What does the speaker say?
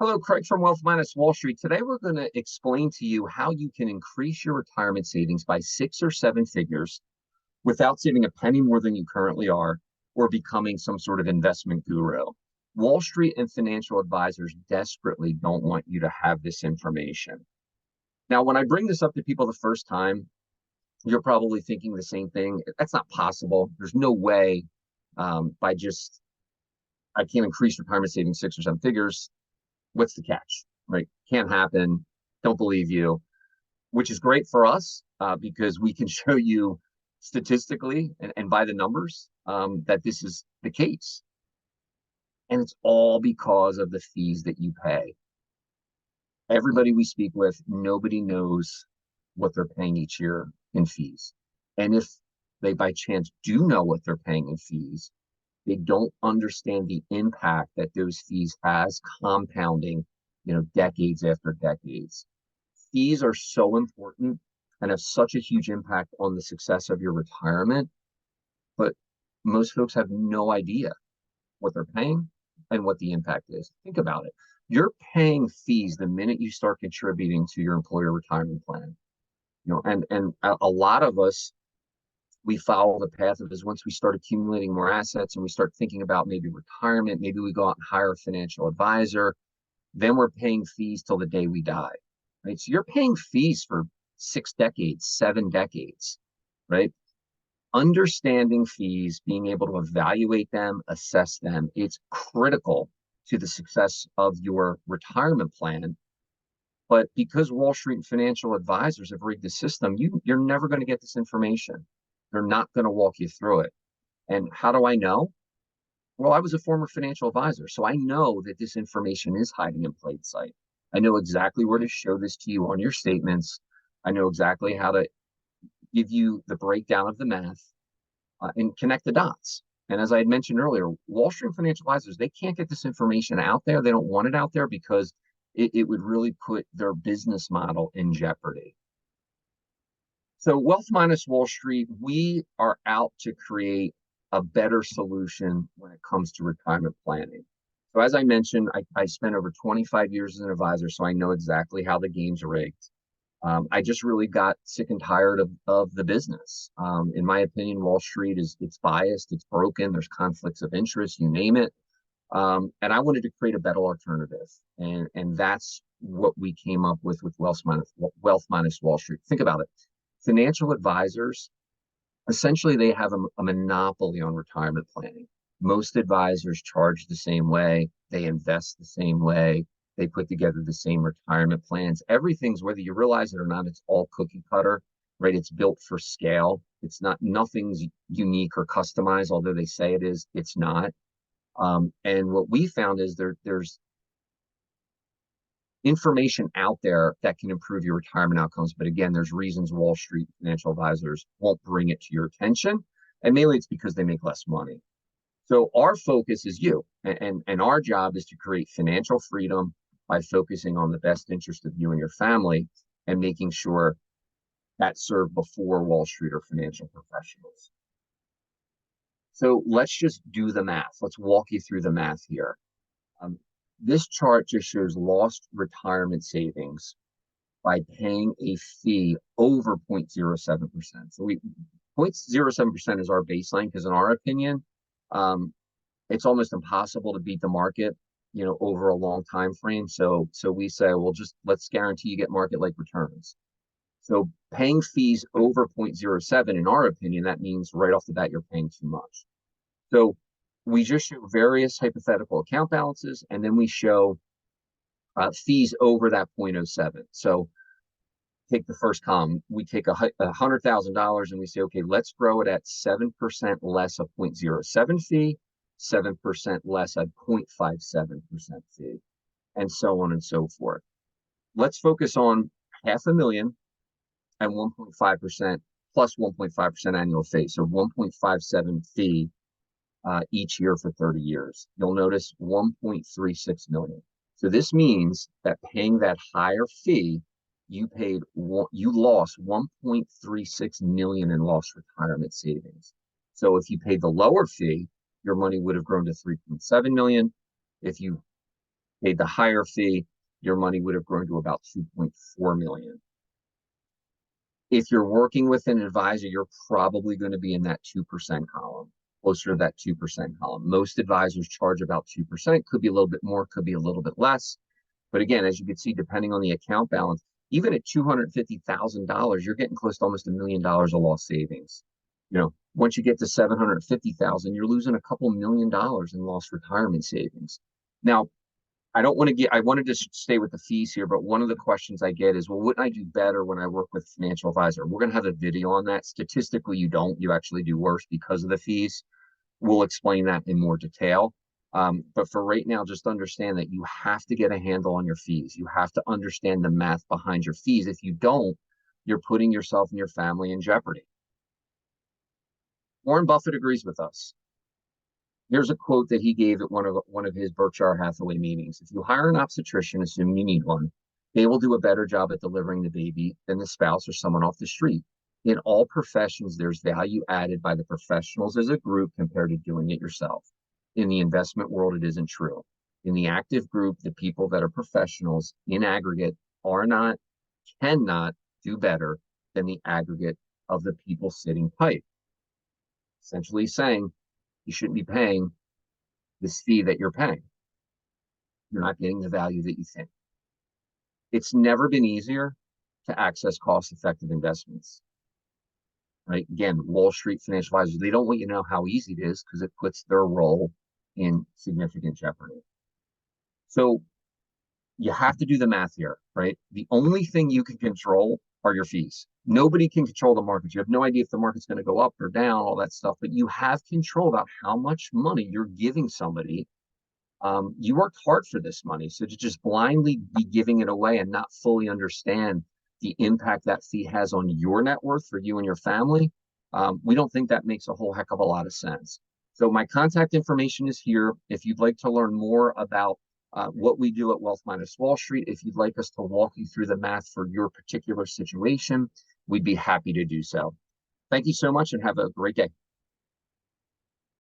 Hello, Craig from Wealth Minus Wall Street. Today, we're going to explain to you how you can increase your retirement savings by 6 or 7 figures without saving a penny more than you currently are or becoming some sort of investment guru. Wall Street and financial advisors desperately don't want you to have this information. Now, when I bring this up to people the first time, you're probably thinking the same thing. That's not possible. There's no way I can't increase retirement savings 6 or 7 figures. What's the catch, right? Can't happen. Don't believe you, which is great for us because we can show you statistically and by the numbers that this is the case. And it's all because of the fees that you pay. Everybody we speak with, nobody knows what they're paying each year in fees. And if they by chance do know what they're paying in fees, they don't understand the impact that those fees has compounding, decades after decades. Fees are so important and have such a huge impact on the success of your retirement, but most folks have no idea what they're paying and what the impact is. Think about it. You're paying fees the minute you start contributing to your employer retirement plan. And a lot of us, we follow the path of is once we start accumulating more assets and we start thinking about maybe retirement, maybe we go out and hire a financial advisor, then we're paying fees till the day we die, right? So you're paying fees for 6 decades, 7 decades, right? Understanding fees, being able to evaluate them, assess them, it's critical to the success of your retirement plan. But because Wall Street and financial advisors have rigged the system, you're never going to get this information. They're not going to walk you through it. And how do I know? Well, I was a former financial advisor, so I know that this information is hiding in plain sight. I know exactly where to show this to you on your statements. I know exactly how to give you the breakdown of the math and connect the dots. And as I had mentioned earlier, Wall Street financial advisors, they can't get this information out there. They don't want it out there because it would really put their business model in jeopardy. So Wealth Minus Wall Street, we are out to create a better solution when it comes to retirement planning. So as I mentioned, I spent over 25 years as an advisor, so I know exactly how the game's rigged. I just really got sick and tired of the business. In my opinion, Wall Street it's biased, it's broken, there's conflicts of interest, you name it. And I wanted to create a better alternative. And that's what we came up with Wealth Minus Wall Street. Think about it. Financial advisors, essentially, they have a monopoly on retirement planning. Most advisors charge the same way, they invest the same way, they put together the same retirement plans. Everything's, whether you realize it or not, it's all cookie cutter, right? It's built for scale. Nothing's unique or customized, although they say it is, it's not. And what we found is there's information out there that can improve your retirement outcomes. But again, there's reasons Wall Street financial advisors won't bring it to your attention. And mainly it's because they make less money. So our focus is you. And our job is to create financial freedom by focusing on the best interest of you and your family and making sure that's served before Wall Street or financial professionals. So let's just do the math. Let's walk you through the math here. This chart just shows lost retirement savings by paying a fee over 0.07%. So 0.07% is our baseline because in our opinion, it's almost impossible to beat the market, over a long time frame. So we say, well, let's guarantee you get market-like returns. So paying fees over 0.07, in our opinion, that means right off the bat, you're paying too much. So we just show various hypothetical account balances, and then we show fees over that 0.07. So take the first column. We take $100,000 and we say, okay, let's grow it at 7% less a 0.07 fee, 7% less a 0.57% fee, and so on and so forth. Let's focus on $500,000 and 1.5% plus 1.5% annual fee. So 1.57 fee each year for 30 years. You'll notice 1.36 million. So this means that paying that higher fee, you lost 1.36 million in lost retirement savings. So if you paid the lower fee, your money would have grown to 3.7 million. If you paid the higher fee, your money would have grown to about 2.4 million. If you're working with an advisor, you're probably going to be in that 2% column, closer to that 2% column. Most advisors charge about 2%, could be a little bit more, could be a little bit less. But again, as you can see, depending on the account balance, even at $250,000, you're getting close to almost $1 million of lost savings. Once you get to 750,000, you're losing a couple $1 million in lost retirement savings. Now, I wanted to stay with the fees here, but one of the questions I get is, well, wouldn't I do better when I work with a financial advisor? We're going to have a video on that. Statistically, you don't. You actually do worse because of the fees. We'll explain that in more detail. But for right now, just understand that you have to get a handle on your fees. You have to understand the math behind your fees. If you don't, you're putting yourself and your family in jeopardy. Warren Buffett agrees with us. Here's a quote that he gave at one of his Berkshire Hathaway meetings. If you hire an obstetrician, assuming you need one, they will do a better job at delivering the baby than the spouse or someone off the street. In all professions, there's value added by the professionals as a group compared to doing it yourself. In the investment world, it isn't true. In the active group, the people that are professionals in aggregate cannot do better than the aggregate of the people sitting tight. Essentially saying, you shouldn't be paying this fee that you're paying. You're not getting the value that you think. It's never been easier to access cost-effective investments. Right? Again, Wall Street financial advisors, they don't want you to know how easy it is because it puts their role in significant jeopardy. So you have to do the math here, right? The only thing you can control are your fees. Nobody can control the markets. You have no idea if the market's going to go up or down, all that stuff, but you have control about how much money you're giving somebody. You worked hard for this money. So to just blindly be giving it away and not fully understand the impact that fee has on your net worth for you and your family, we don't think that makes a whole heck of a lot of sense. So my contact information is here. If you'd like to learn more about what we do at Wealth Minus Wall Street, if you'd like us to walk you through the math for your particular situation, we'd be happy to do so. Thank you so much and have a great day.